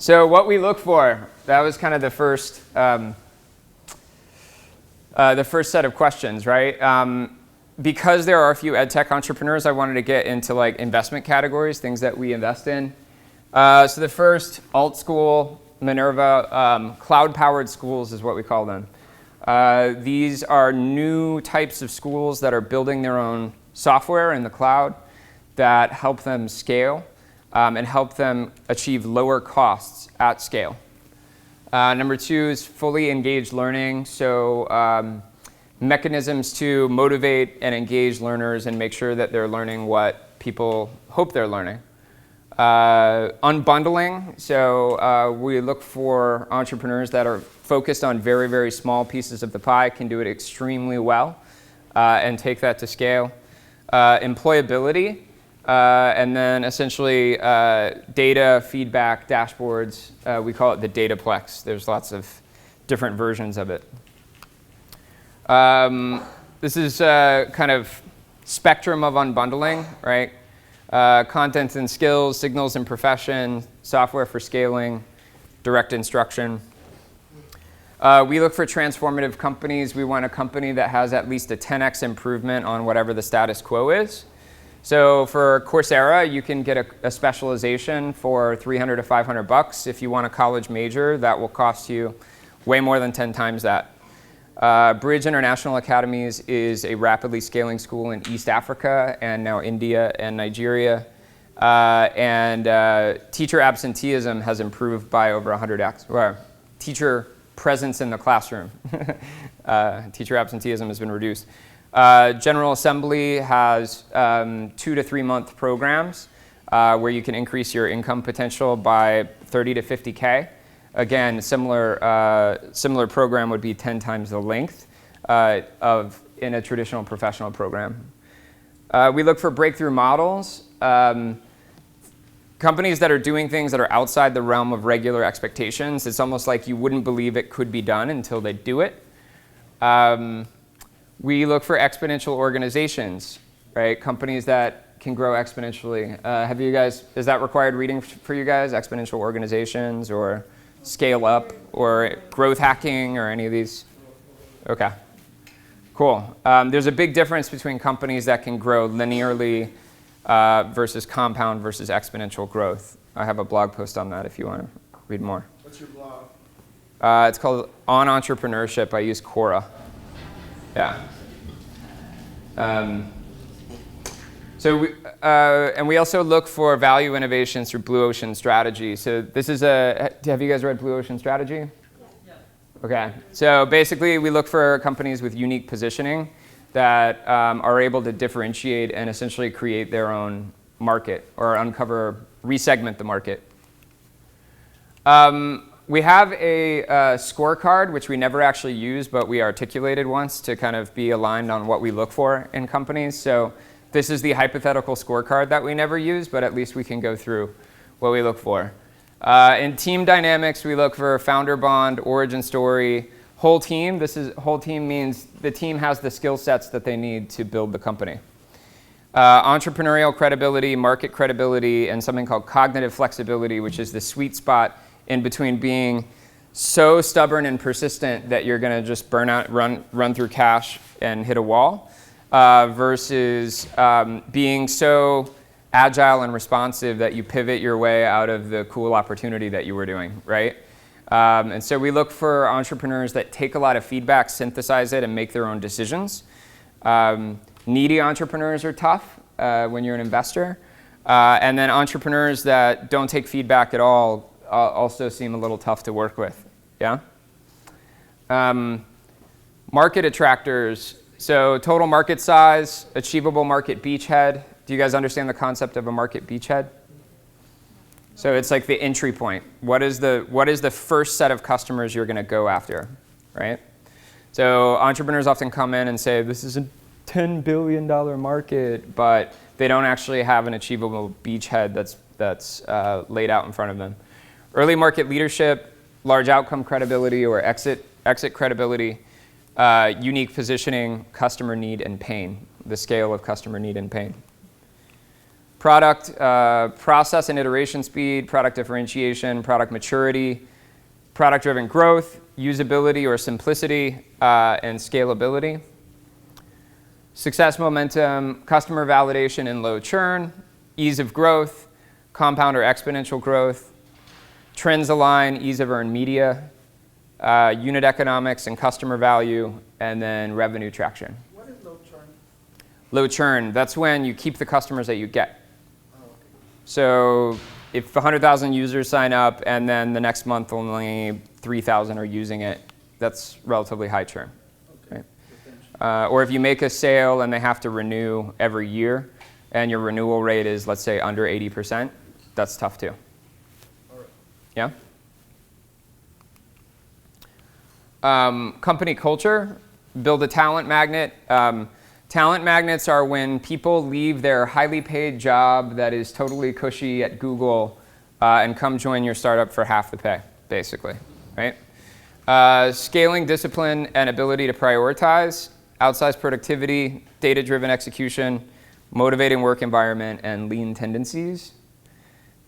So what we look for, that was kind of the first set of questions, right? Because there are a few ed tech entrepreneurs, I wanted to get into like investment categories, things that we invest in. So the first, alt school, Minerva, cloud-powered schools is what we call them. These are new types of schools that are building their own software in the cloud that help them scale and help them achieve lower costs at scale. Number two is fully engaged learning. So mechanisms to motivate and engage learners and make sure that they're learning what people hope they're learning. Unbundling. So we look for entrepreneurs that are focused on very, very small pieces of the pie, can do it extremely well, and take that to scale. Employability. And then essentially data, feedback, dashboards. We call it the dataplex. There's lots of different versions of it. This is kind of spectrum of unbundling, right? Content and skills, signals and profession, software for scaling, direct instruction. We look for transformative companies. We want a company that has at least a 10x improvement on whatever the status quo is. So for Coursera, you can get a specialization for $300 to $500. If you want a college major, that will cost you way more than 10 times that. Bridge International Academies is a rapidly scaling school in East Africa and now India and Nigeria. Teacher absenteeism has improved by over 100x. Or teacher presence in the classroom. Teacher absenteeism has been reduced. General Assembly has 2 to 3 month programs where you can increase your income potential by 30 to 50K. Again, similar program would be 10 times the length in a traditional professional program. We look for breakthrough models. Companies that are doing things that are outside the realm of regular expectations. It's almost like you wouldn't believe it could be done until they do it. We look for exponential organizations, right? Companies that can grow exponentially. Have you guys, is that required reading for you guys? Exponential organizations or scale up or growth hacking or any of these? Okay, cool. There's a big difference between companies that can grow linearly versus compound versus exponential growth. I have a blog post on that if you want to read more. What's your blog? It's called On Entrepreneurship. I use Quora. Yeah. And we also look for value innovations through Blue Ocean Strategy. So this is have you guys read Blue Ocean Strategy? Yeah. Okay. So basically we look for companies with unique positioning that are able to differentiate and essentially create their own market or resegment the market. We have a scorecard, which we never actually use, but we articulated once to kind of be aligned on what we look for in companies. So this is the hypothetical scorecard that we never use, but at least we can go through what we look for. In team dynamics, we look for founder bond, origin story, whole team. Whole team means the team has the skill sets that they need to build the company. Entrepreneurial credibility, market credibility, and something called cognitive flexibility, which is the sweet spot in between being so stubborn and persistent that you're going to just burn out, run through cash and hit a wall, versus being so agile and responsive that you pivot your way out of the cool opportunity that you were doing, right? And so we look for entrepreneurs that take a lot of feedback, synthesize it, and make their own decisions. Needy entrepreneurs are tough when you're an investor. And then entrepreneurs that don't take feedback at all also seem a little tough to work with, yeah? Market attractors, so total market size, achievable market beachhead. Do you guys understand the concept of a market beachhead? So it's like the entry point. What is the first set of customers you're gonna go after, right? So entrepreneurs often come in and say, this is a $10 billion market, but they don't actually have an achievable beachhead that's laid out in front of them. Early market leadership, large outcome credibility or exit credibility, unique positioning, customer need and pain, the scale of customer need and pain. Product process and iteration speed, product differentiation, product maturity, product-driven growth, usability or simplicity, and scalability. Success momentum, customer validation and low churn, ease of growth, compound or exponential growth, trends align, ease of earned media, unit economics and customer value, and then revenue traction. What is low churn? Low churn, that's when you keep the customers that you get. So if 100,000 users sign up and then the next month only 3,000 are using it, that's relatively high churn. Okay. Right? Or if you make a sale and they have to renew every year and your renewal rate is, let's say, under 80%, that's tough too. All right. Yeah? Company culture, build a talent magnet. Talent magnets are when people leave their highly paid job that is totally cushy at Google and come join your startup for half the pay, basically, right? Scaling discipline and ability to prioritize, outsized productivity, data-driven execution, motivating work environment, and lean tendencies.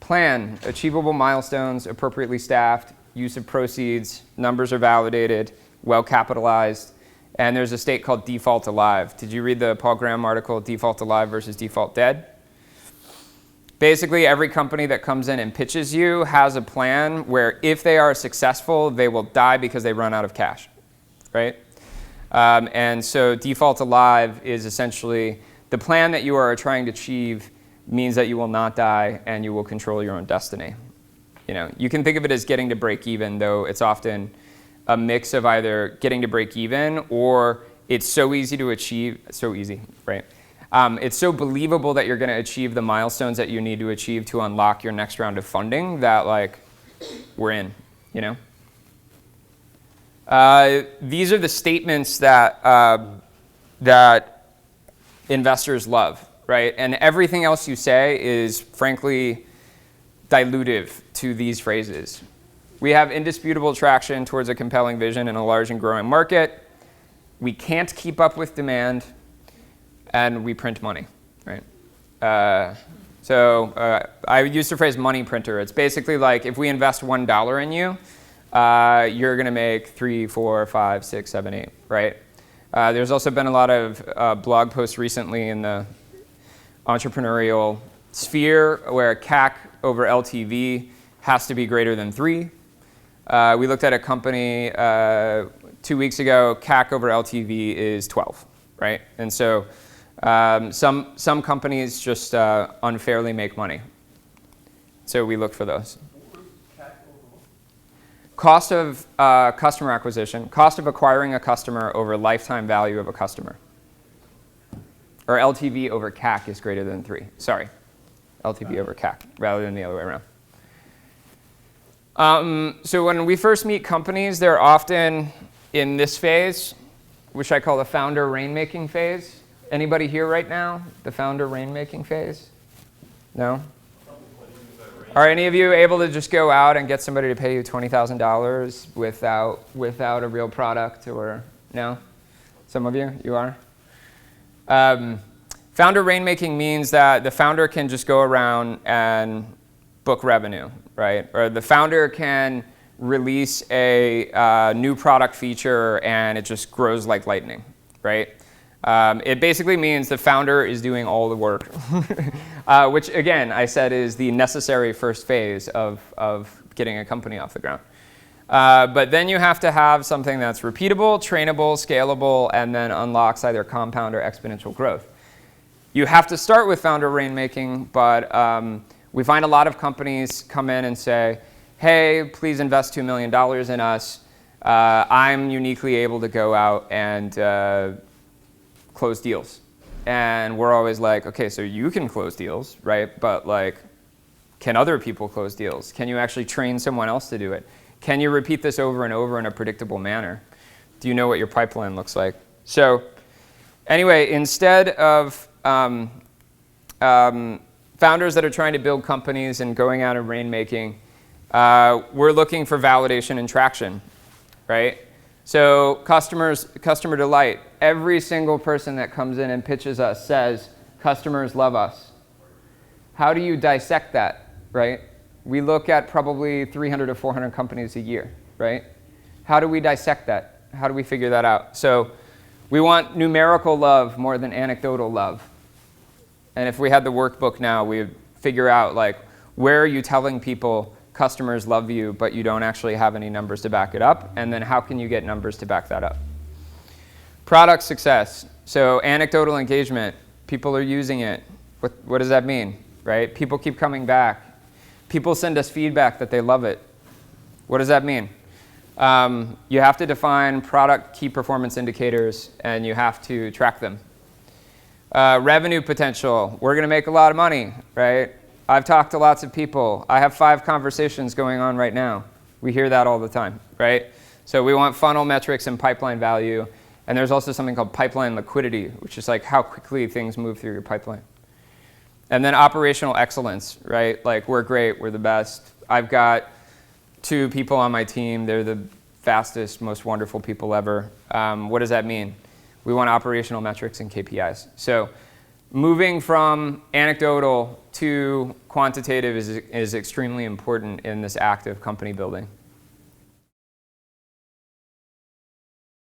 Plan, achievable milestones, appropriately staffed, use of proceeds, numbers are validated, well capitalized. And there's a state called default alive. Did you read the Paul Graham article, Default Alive versus Default Dead? Basically, every company that comes in and pitches you has a plan where if they are successful, they will die because they run out of cash, right? And so default alive is essentially the plan that you are trying to achieve means that you will not die and you will control your own destiny. You know, you can think of it as getting to break even, though it's often a mix of either getting to break even or it's so easy to achieve, so easy, right? It's so believable that you're going to achieve the milestones that you need to achieve to unlock your next round of funding that, like, we're in, you know? These are the statements that, that investors love, right? And everything else you say is, frankly, dilutive to these phrases. We have indisputable traction towards a compelling vision in a large and growing market. We can't keep up with demand, and we print money, right? I use the phrase money printer. It's basically like if we invest $1 in you, you're going to make 3, 4, 5, 6, 7, 8, right? There's also been a lot of blog posts recently in the entrepreneurial sphere where CAC over LTV has to be greater than 3. We looked at a company 2 weeks ago, CAC over LTV is 12, right? And so some companies just unfairly make money. So we look for those. Cost of customer acquisition, cost of acquiring a customer over lifetime value of a customer. Or LTV over CAC is greater than 3. Sorry, LTV over CAC rather than the other way around. So when we first meet companies, they're often in this phase, which I call the founder rainmaking phase. Anybody here right now? The founder rainmaking phase? No? Are any of you able to just go out and get somebody to pay you $20,000 without a real product, or no? Some of you? You are? Founder rainmaking means that the founder can just go around and book revenue, right? Or the founder can release a new product feature and it just grows like lightning, right? It basically means the founder is doing all the work, which again, I said is the necessary first phase of getting a company off the ground. But then you have to have something that's repeatable, trainable, scalable, and then unlocks either compound or exponential growth. You have to start with founder rainmaking, but we find a lot of companies come in and say, hey, please invest $2 million in us. I'm uniquely able to go out and close deals. And we're always like, okay, so you can close deals, right? But like, can other people close deals? Can you actually train someone else to do it? Can you repeat this over and over in a predictable manner? Do you know what your pipeline looks like? So anyway, instead of founders that are trying to build companies and going out and rainmaking, we're looking for validation and traction, right? So customer delight. Every single person that comes in and pitches us says, customers love us. how do you dissect that, right? We look at probably 300 to 400 companies a year, right? How do we dissect that? How do we figure that out? So we want numerical love more than anecdotal love. And if we had the workbook now, we would figure out, like, where are you telling people customers love you, but you don't actually have any numbers to back it up? And then how can you get numbers to back that up? Product success. So anecdotal engagement. People are using it. What does that mean, right? People keep coming back. People send us feedback that they love it. What does that mean? You have to define product key performance indicators, and you have to track them. Revenue potential. We're going to make a lot of money, right? I've talked to lots of people. I have 5 conversations going on right now. We hear that all the time, right? So we want funnel metrics and pipeline value. And there's also something called pipeline liquidity, which is like how quickly things move through your pipeline. And then operational excellence, right? Like, we're great, we're the best. I've got 2 people on my team. They're the fastest, most wonderful people ever. What does that mean? We want operational metrics and KPIs. So moving from anecdotal to quantitative is extremely important in this act of company building.